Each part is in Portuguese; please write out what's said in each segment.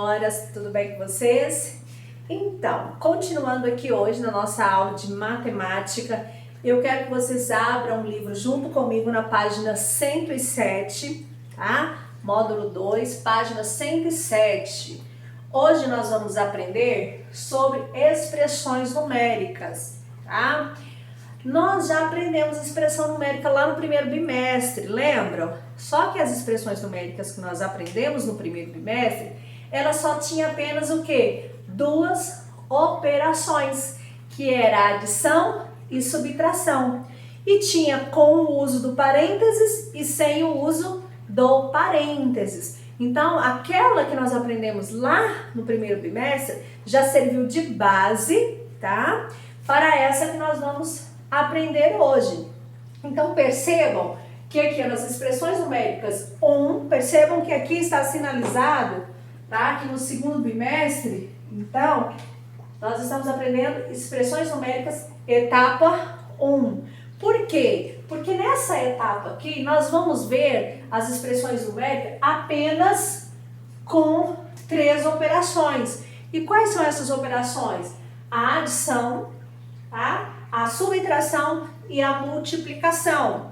senhoras, tudo bem com vocês? Então, continuando aqui hoje na nossa aula de matemática, eu quero que vocês abram o livro junto comigo na página 107, tá? Módulo 2, página 107. Hoje nós vamos aprender sobre expressões numéricas, tá? Nós já aprendemos expressão numérica lá no primeiro bimestre, lembram? Só que as expressões numéricas que nós aprendemos no primeiro bimestre, ela só tinha apenas o quê? Duas operações, que era a adição e subtração. E tinha com o uso do parênteses e sem o uso do parênteses. Então, aquela que nós aprendemos lá no primeiro bimestre já serviu de base, tá? Para essa que nós vamos aprender hoje. Então percebam que aqui nas expressões numéricas 1, percebam que aqui está sinalizado, tá? Aqui no segundo bimestre, então, nós estamos aprendendo expressões numéricas etapa 1. Por quê? Porque nessa etapa aqui nós vamos ver as expressões numéricas apenas com 3 operações. E quais são essas operações? A adição, tá? A subtração e a multiplicação.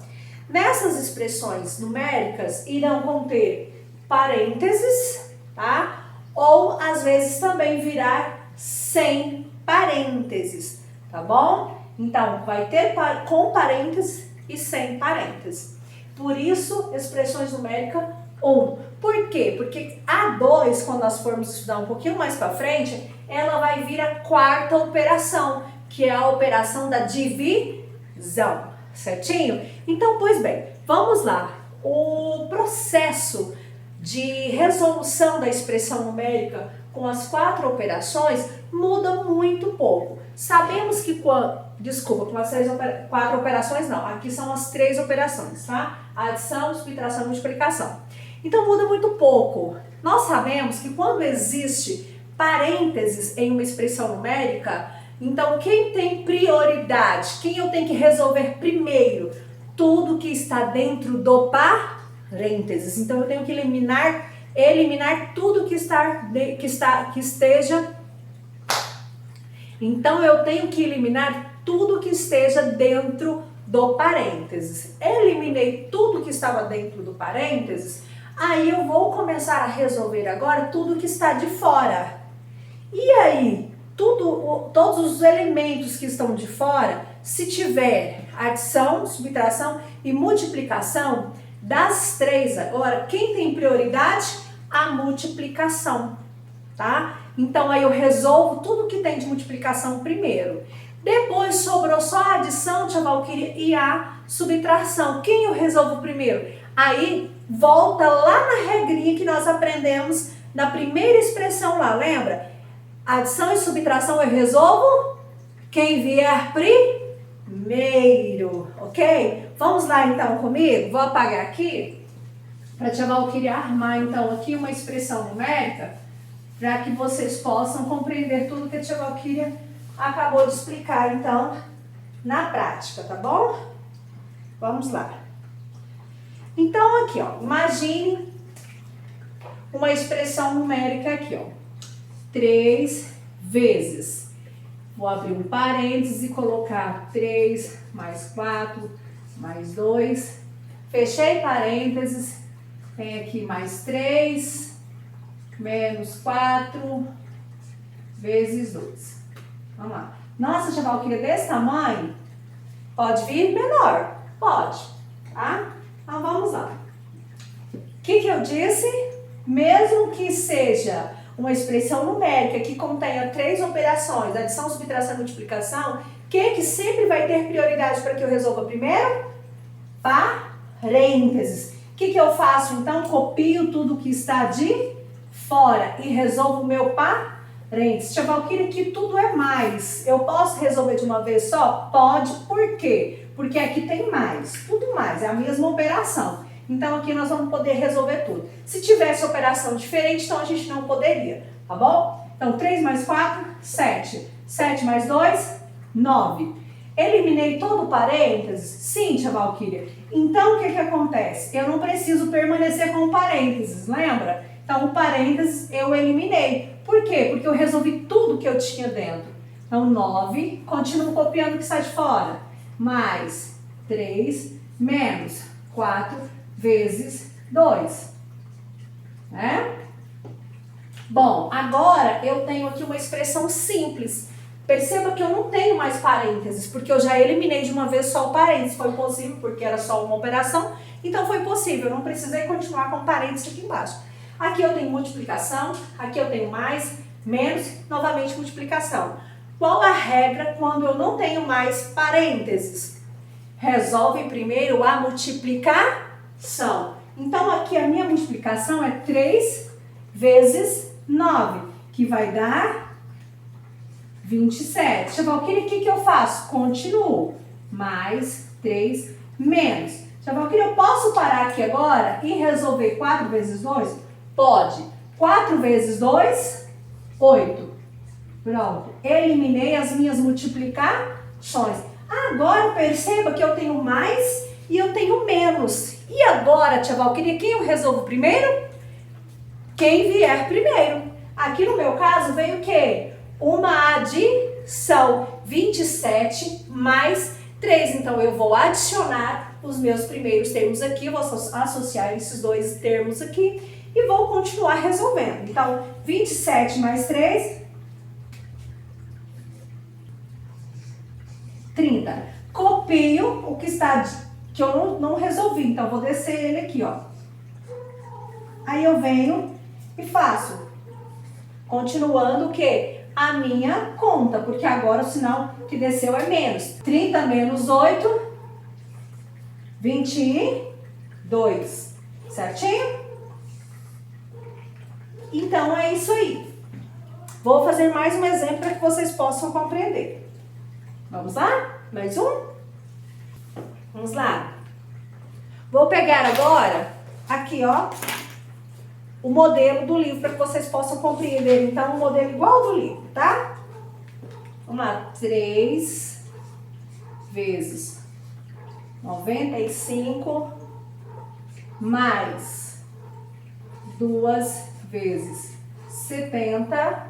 Nessas expressões numéricas irão conter parênteses, tá? Ou às vezes também virá sem parênteses, tá bom? Então vai ter com parênteses e sem parênteses. Por isso, expressões numéricas 1. Por quê? Porque a 2, quando nós formos estudar um pouquinho mais para frente, ela vai vir a quarta operação, que é a operação da divisão, certinho? Então, pois bem, vamos lá. O processo de resolução da expressão numérica com as 4 operações muda muito pouco. Sabemos que quando... Desculpa, com as 4 operações não, aqui são as 3 operações, tá? Adição, subtração e multiplicação. Então, muda muito pouco. Nós sabemos que quando existe parênteses em uma expressão numérica, então, quem tem prioridade? Quem eu tenho que resolver primeiro? Tudo que está dentro do parênteses. Então, eu tenho que eliminar tudo que esteja. Então, eu tenho que eliminar tudo que esteja dentro do parênteses. Eliminei tudo que estava dentro do parênteses, aí eu vou começar a resolver agora tudo que está de fora. E aí? Todos os elementos que estão de fora, se tiver adição, subtração e multiplicação, das 3 agora, quem tem prioridade? A multiplicação, tá? Então aí eu resolvo tudo que tem de multiplicação primeiro. Depois sobrou só a adição, tia Valquíria, e a subtração. Quem eu resolvo primeiro? Aí volta lá na regrinha que nós aprendemos na primeira expressão lá, lembra? Adição e subtração eu resolvo quem vier primeiro, ok? Vamos lá então comigo? Vou apagar aqui para a tia Valquíria armar então aqui uma expressão numérica para que vocês possam compreender tudo que a tia Valquíria acabou de explicar então na prática, tá bom? Vamos lá. Então aqui, ó, imagine uma expressão numérica aqui, ó. 3 vezes. Vou abrir um parênteses e colocar 3 mais 4 mais 2. Fechei parênteses. Tem aqui mais 3 menos 4 vezes 2. Vamos lá. Nossa, tia Valquíria, desse tamanho? Pode vir menor? Pode, tá? Então vamos lá. O que eu disse? Mesmo que seja uma expressão numérica que contenha 3 operações, adição, subtração e multiplicação, que sempre vai ter prioridade para que eu resolva primeiro? Parênteses. O que eu faço então? Copio tudo que está de fora e resolvo o meu parênteses. Tia Valquíria, que tudo é mais. Eu posso resolver de uma vez só? Pode. Por quê? Porque aqui tem mais. Tudo mais. É a mesma operação. Então, aqui nós vamos poder resolver tudo. Se tivesse operação diferente, então a gente não poderia, tá bom? Então, 3 mais 4, 7. 7 mais 2, 9. Eliminei todo o parênteses? Sim, tia Valquíria. Então, o que acontece? Eu não preciso permanecer com o parênteses, lembra? Então, o parênteses eu eliminei. Por quê? Porque eu resolvi tudo que eu tinha dentro. Então, 9, continuo copiando o que sai de fora. Mais 3, menos 4 vezes 2. Né? Bom, agora eu tenho aqui uma expressão simples. Perceba que eu não tenho mais parênteses, porque eu já eliminei de uma vez só o parênteses. Foi possível, porque era só uma operação, então foi possível. Eu não precisei continuar com parênteses aqui embaixo. Aqui eu tenho multiplicação, aqui eu tenho mais, menos, novamente multiplicação. Qual a regra quando eu não tenho mais parênteses? Resolve primeiro a multiplicação. Então aqui a minha multiplicação é 3 vezes 9, que vai dar 27. Tia Valquíria, o que eu faço? Continuo. Mais 3, menos. Tia Valquíria, eu posso parar aqui agora e resolver 4 vezes 2? Pode. 4 vezes 2, 8. Pronto. Eliminei as minhas multiplicações. Agora perceba que eu tenho mais e eu tenho menos. E agora, tia Valquíria, quem eu resolvo primeiro? Quem vier primeiro. Aqui no meu caso veio o quê? Uma adição, 27 mais 3. Então, eu vou adicionar os meus primeiros termos aqui, eu vou associar esses dois termos aqui e vou continuar resolvendo. Então, 27 mais 3, 30. Copio o que está, que eu não resolvi, então, vou descer ele aqui, ó. Aí eu venho e faço, continuando o quê? A minha conta, porque agora o sinal que desceu é menos. 30 menos 8, 22. Certinho? Então é isso aí. Vou fazer mais um exemplo para que vocês possam compreender. Vamos lá? Mais um? Vamos lá. Vou pegar agora, aqui ó, o modelo do livro para que vocês possam compreender. Então, um modelo igual ao do livro, tá? Vamos lá. 3 vezes 95 mais 2 vezes 70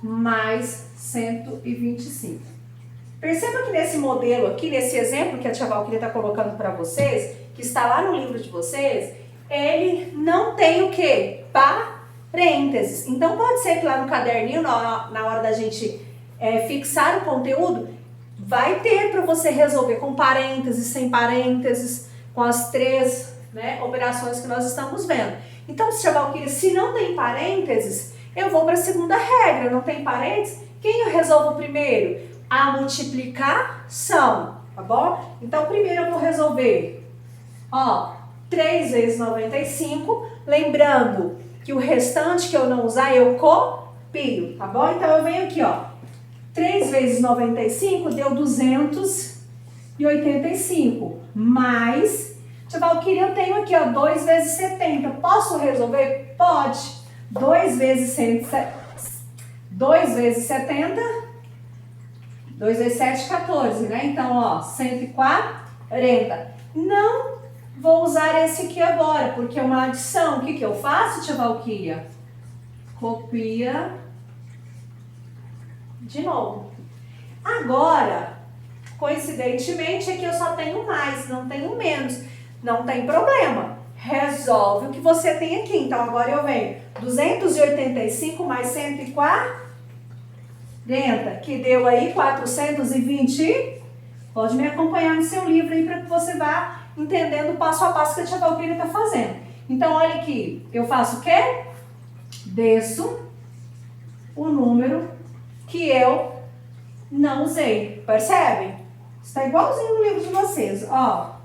mais 125. Perceba que nesse modelo aqui, nesse exemplo que a tia Valquíria está colocando para vocês, que está lá no livro de vocês, ele não tem o quê? Parênteses. Então, pode ser que lá no caderninho, na hora da gente fixar o conteúdo, vai ter para você resolver com parênteses, sem parênteses, com as 3 operações que nós estamos vendo. Então, tia Valquíria, se não tem parênteses, eu vou para a segunda regra. Não tem parênteses? Quem eu resolvo primeiro? A multiplicação, tá bom? Então, primeiro eu vou resolver, ó, 3 vezes 95, lembrando que o restante que eu não usar, eu copio, tá bom? Então, eu venho aqui, ó, 3 vezes 95 deu 285, mais, tia Valquíria, eu tenho aqui, ó, 2 vezes 70, posso resolver? Pode. 2 vezes 70, 2 vezes 7, 14, né? Então, ó, 140. Não vou usar esse aqui agora, porque é uma adição. O que eu faço, tia Valquíria? Copia de novo. Agora, coincidentemente, aqui eu só tenho mais, não tenho menos. Não tem problema. Resolve o que você tem aqui. Então, agora eu venho 285 mais 140, que deu aí 420. Pode me acompanhar no seu livro aí para que você vá entendendo o passo a passo que a tia Valquíria está fazendo. Então, olha aqui, eu faço o quê? Desço o número que eu não usei. Percebe? Está igualzinho no livro de vocês, ó.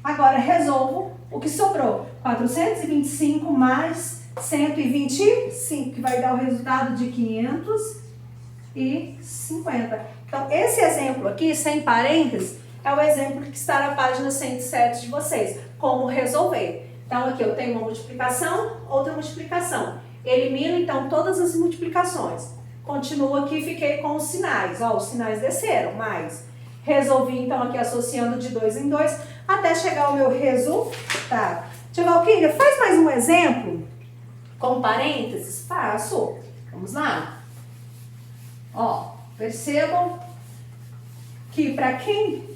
Agora, resolvo o que sobrou. 425 mais 125, que vai dar o resultado de 550. Então, esse exemplo aqui, sem parênteses, é o exemplo que está na página 107 de vocês. Como resolver. Então, aqui eu tenho uma multiplicação, outra multiplicação. Elimino, então, todas as multiplicações. Continuo aqui, fiquei com os sinais. Ó, os sinais desceram, mais. Resolvi, então, aqui associando de 2 em 2, até chegar ao meu resultado. Tia Valquíria, faz mais um exemplo Com parênteses? Faço. Vamos lá. Ó, percebam que para quem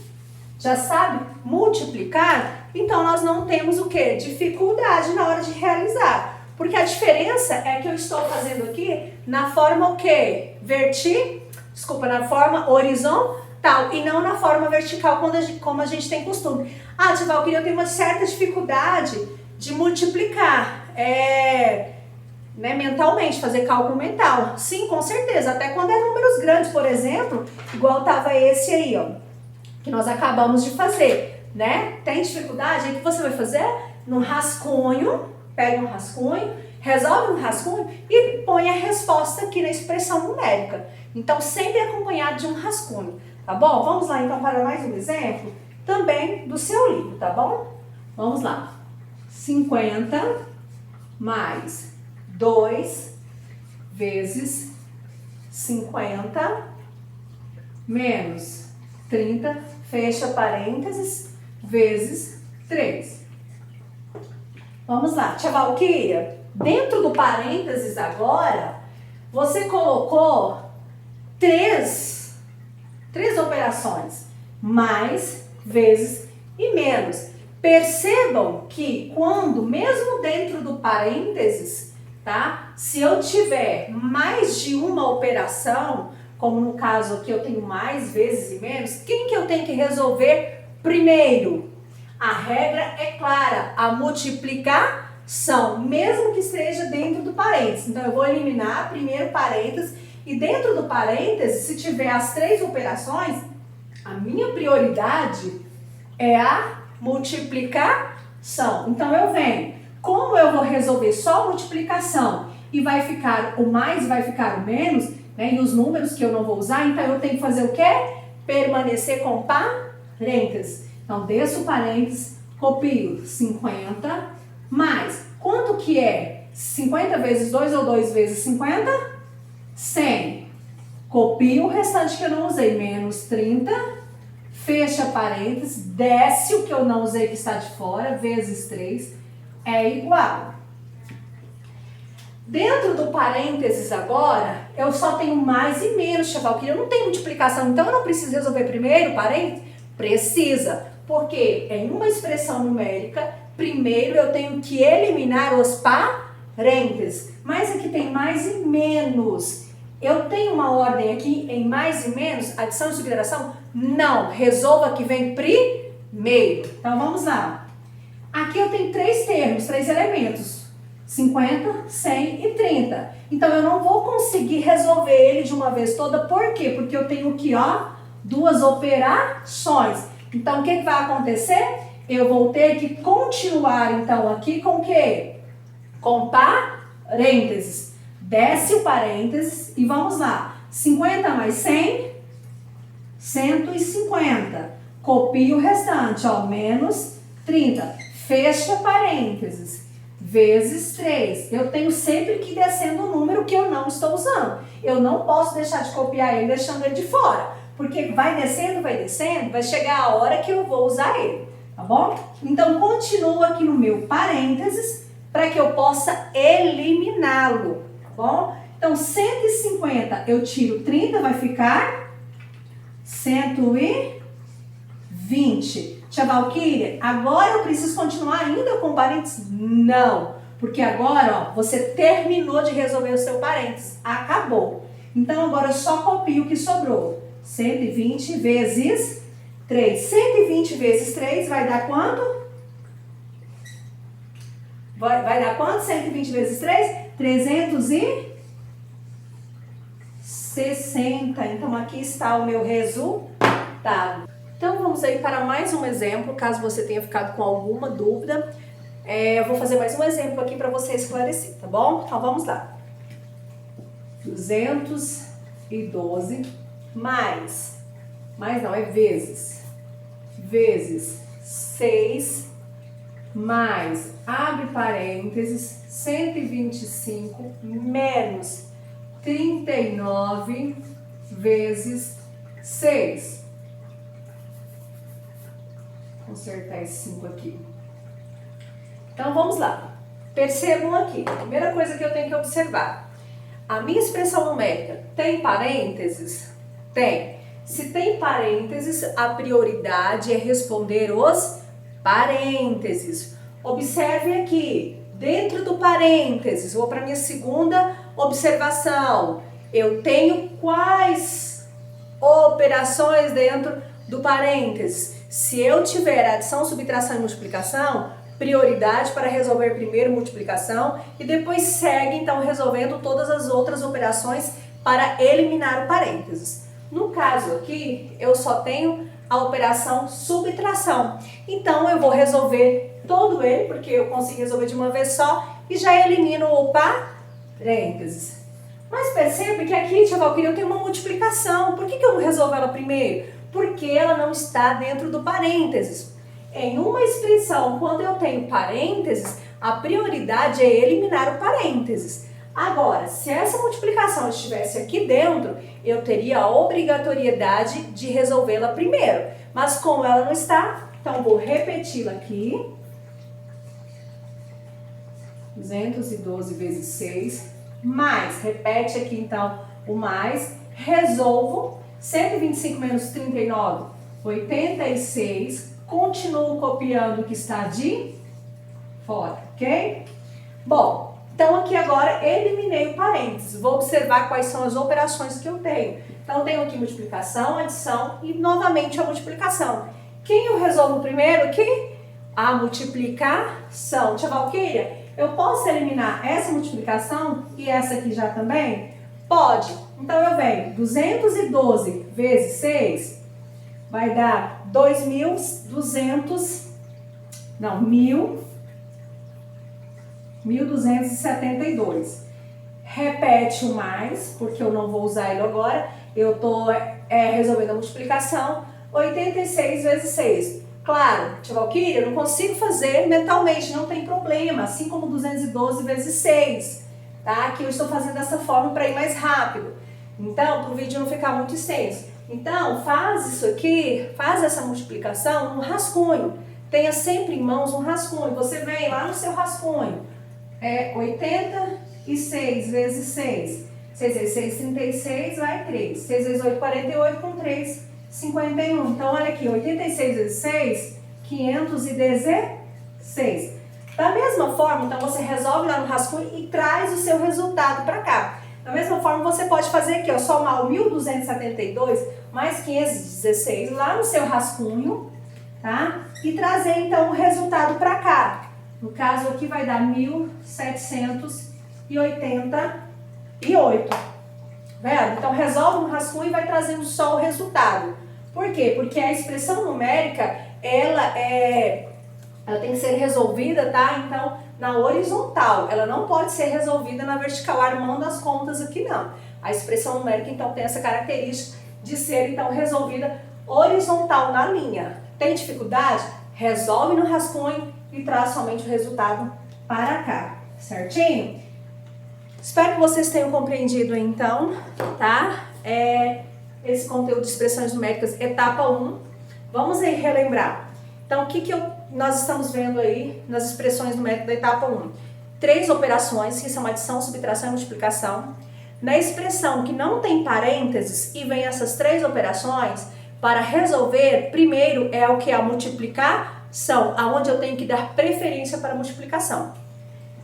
já sabe multiplicar, então nós não temos o quê? Dificuldade na hora de realizar. Porque a diferença é que eu estou fazendo aqui na forma o quê? Na forma horizontal e não na forma vertical como a gente tem costume. Ah, tia Valquíria, eu tenho uma certa dificuldade de multiplicar. Mentalmente, fazer cálculo mental. Sim, com certeza. Até quando é números grandes, por exemplo, igual estava esse aí, ó, que nós acabamos de fazer, né? Tem dificuldade? Aí o que você vai fazer? No rascunho, pega um rascunho, resolve um rascunho e põe a resposta aqui na expressão numérica. Então, sempre acompanhado de um rascunho, tá bom? Vamos lá, então, para mais um exemplo, também do seu livro, tá bom? Vamos lá. 50 mais 2 vezes 50 menos 30, fecha parênteses, vezes 3. Vamos lá, tia Valquíria, dentro do parênteses agora, você colocou três operações, mais, vezes e menos. Percebam que quando, mesmo dentro do parênteses, tá? Se eu tiver mais de uma operação, como no caso aqui eu tenho mais, vezes e menos, quem que eu tenho que resolver primeiro? A regra é clara, a multiplicação, mesmo que esteja dentro do parênteses. Então eu vou eliminar primeiro parênteses e dentro do parênteses, se tiver as 3 operações, a minha prioridade é a multiplicação. Então eu venho, como eu vou resolver só a multiplicação e vai ficar o mais, vai ficar o menos, né, e os números que eu não vou usar, então eu tenho que fazer o quê? Permanecer com parênteses. Então desço o parênteses, copio 50 mais, quanto que é 50 vezes 2 ou 2 vezes 50? 100. Copio o restante que eu não usei, menos 30, fecha parênteses, desce o que eu não usei que está de fora, vezes 3, é igual. Dentro do parênteses agora, eu só tenho mais e menos, tia Valquíria, eu não tenho multiplicação, então eu não preciso resolver primeiro o parênteses? Precisa, porque em uma expressão numérica, primeiro eu tenho que eliminar os parênteses, mas aqui tem mais e menos. Eu tenho uma ordem aqui em mais e menos, adição e subtração? Não, resolva que vem primeiro. Então vamos lá. Aqui eu tenho 3 termos, 3 elementos. 50, 100 e 30. Então eu não vou conseguir resolver ele de uma vez toda. Por quê? Porque eu tenho aqui, ó, 2 operações. Então o que vai acontecer? Eu vou ter que continuar então aqui com o quê? Com parênteses. Desce o parênteses e vamos lá. 50 mais 100, 150. Copia o restante, ó, menos 30. Fecha parênteses. Vezes 3. Eu tenho sempre que ir descendo o número que eu não estou usando. Eu não posso deixar de copiar ele deixando ele de fora. Porque vai descendo, vai chegar a hora que eu vou usar ele. Tá bom? Então, continuo aqui no meu parênteses para que eu possa eliminá-lo. Tá bom? Então, 150 eu tiro 30, vai ficar 120. Tia Valquíria, agora eu preciso continuar ainda com parênteses? Não, porque agora, ó, você terminou de resolver o seu parênteses, acabou. Então agora eu só copio o que sobrou. 120 vezes 3. 120 vezes 3 vai dar quanto? Vai dar quanto? 120 vezes 3? 360. Então aqui está o meu resultado. Então vamos aí para mais um exemplo, caso você tenha ficado com alguma dúvida. Eu vou fazer mais um exemplo aqui para você esclarecer, tá bom? Então vamos lá. 212 mais não, é vezes 6 mais, abre parênteses, 125 menos 39 vezes 6. Consertar esse 5 aqui. Então, vamos lá. Percebam aqui, a primeira coisa que eu tenho que observar. A minha expressão numérica tem parênteses? Tem. Se tem parênteses, a prioridade é responder os parênteses. Observe aqui, dentro do parênteses, vou para a minha segunda observação. Eu tenho quais operações dentro do parênteses? Se eu tiver adição, subtração e multiplicação, prioridade para resolver primeiro multiplicação e depois segue então resolvendo todas as outras operações para eliminar o parênteses. No caso aqui, eu só tenho a operação subtração. Então eu vou resolver todo ele, porque eu consigo resolver de uma vez só e já elimino o parênteses. Mas percebe que aqui, tia Valquíria, eu tenho uma multiplicação. Por que eu não resolvo ela primeiro? Porque ela não está dentro do parênteses. Em uma expressão, quando eu tenho parênteses, a prioridade é eliminar o parênteses. Agora, se essa multiplicação estivesse aqui dentro, eu teria a obrigatoriedade de resolvê-la primeiro. Mas como ela não está, então vou repeti-la aqui. 212 vezes 6, mais, repete aqui então o mais, resolvo, 125 menos 39, 86, continuo copiando o que está de fora, ok? Bom, então aqui agora eliminei o parênteses, vou observar quais são as operações que eu tenho. Então eu tenho aqui multiplicação, adição e novamente a multiplicação. Quem eu resolvo primeiro aqui? A multiplicação. Tia Valquíria, eu posso eliminar essa multiplicação e essa aqui já também? Pode. Então eu venho 212 vezes 6 vai dar 1.272. Repete o mais, porque eu não vou usar ele agora. Eu estou resolvendo a multiplicação. 86 vezes 6. Claro, tia Valquíria, eu não consigo fazer mentalmente, não tem problema. Assim como 212 vezes 6. Tá? Aqui eu estou fazendo dessa forma para ir mais rápido. Então, para o vídeo não ficar muito extenso. Então, faz isso aqui, faz essa multiplicação no rascunho. Tenha sempre em mãos um rascunho. Você vem lá no seu rascunho. 86 vezes 6. 6 vezes 6, 36, vai 3. 6 vezes 8, 48, com 3, 51. Então, olha aqui, 86 vezes 6, 516. Da mesma forma, então, você resolve lá no rascunho e traz o seu resultado para cá. Da mesma forma, você pode fazer aqui, ó, somar o 1.272 mais 516 lá no seu rascunho, tá? E trazer, então, o resultado para cá. No caso aqui vai dar 1.788. Vendo? Então, resolve no rascunho e vai trazendo só o resultado. Por quê? Porque a expressão numérica, ela tem que ser resolvida, tá? Então, na horizontal, ela não pode ser resolvida na vertical, armando as contas aqui não. A expressão numérica, então, tem essa característica de ser, então, resolvida horizontal na linha. Tem dificuldade? Resolve no rascunho e traz somente o resultado para cá, certinho? Espero que vocês tenham compreendido, então, tá? Esse conteúdo de expressões numéricas, etapa 1. Vamos aí relembrar. Então, o que nós estamos vendo aí nas expressões numéricas da etapa 1? 3 operações, que são adição, subtração e multiplicação. Na expressão que não tem parênteses e vem essas 3 operações, para resolver, primeiro é o que? A multiplicação, aonde eu tenho que dar preferência para a multiplicação.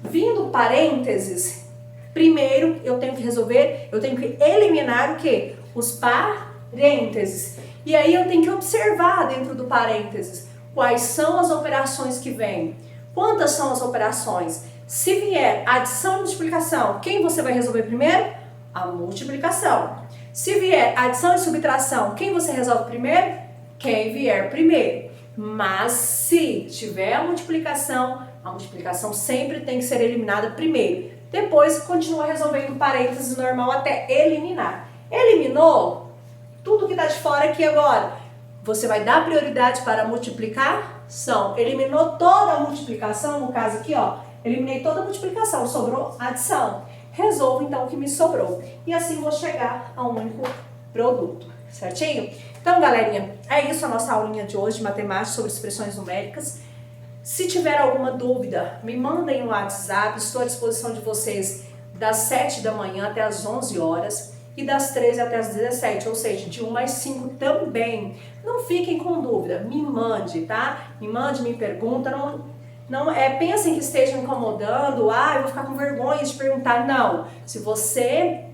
Vindo parênteses, primeiro eu tenho que resolver, eu tenho que eliminar o que? Os parênteses. E aí eu tenho que observar dentro do parênteses quais são as operações que vêm. Quantas são as operações? Se vier adição e multiplicação, quem você vai resolver primeiro? A multiplicação. Se vier adição e subtração, quem você resolve primeiro? Quem vier primeiro. Mas se tiver a multiplicação sempre tem que ser eliminada primeiro. Depois continua resolvendo parênteses normal até eliminar. Eliminou? Tudo que está de fora aqui agora. Você vai dar prioridade para a multiplicação. Eliminou toda a multiplicação, no caso aqui, ó. Eliminei toda a multiplicação, sobrou adição. Resolvo então o que me sobrou. E assim vou chegar a um único produto, certinho? Então, galerinha, é isso a nossa aulinha de hoje de matemática sobre expressões numéricas. Se tiver alguma dúvida, me mandem no WhatsApp, estou à disposição de vocês das 7 da manhã até as 11 horas e das 13 até as 17, ou seja, de 1 às 5 também. Não fiquem com dúvida, me mande, tá? Me mande, me pergunta, não pensem que esteja incomodando, eu vou ficar com vergonha de perguntar, não. Se você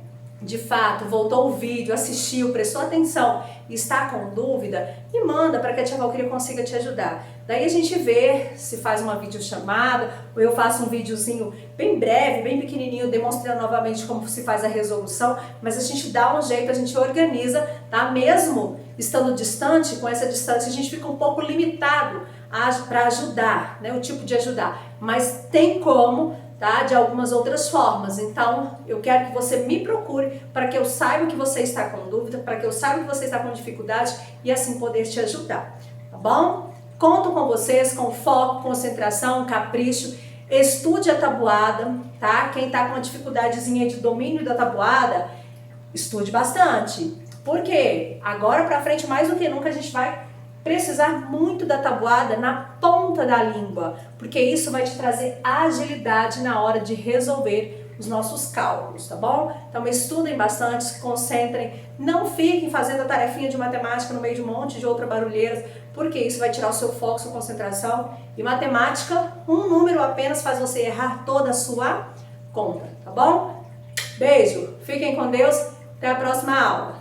de fato voltou o vídeo, assistiu, prestou atenção e está com dúvida, me manda para que a Tia Valquíria consiga te ajudar. Daí a gente vê se faz uma videochamada ou eu faço um videozinho bem breve, bem pequenininho, demonstrando novamente como se faz a resolução, mas a gente dá um jeito, a gente organiza, tá? Mesmo estando distante, com essa distância a gente fica um pouco limitado para ajudar, né? O tipo de ajudar, mas tem como, tá? De algumas outras formas. Então, eu quero que você me procure para que eu saiba que você está com dúvida, para que eu saiba que você está com dificuldade e assim poder te ajudar, tá bom? Conto com vocês, com foco, concentração, capricho. Estude a tabuada, tá? Quem tá com uma dificuldadezinha de domínio da tabuada, estude bastante. Por quê? Agora pra frente, mais do que nunca, a gente vai precisar muito da tabuada na ponta da língua, porque isso vai te trazer agilidade na hora de resolver os nossos cálculos, tá bom? Então estudem bastante, se concentrem, não fiquem fazendo a tarefinha de matemática no meio de um monte de outra barulheira, porque isso vai tirar o seu foco, sua concentração. E matemática, um número apenas faz você errar toda a sua conta, tá bom? Beijo, fiquem com Deus, até a próxima aula.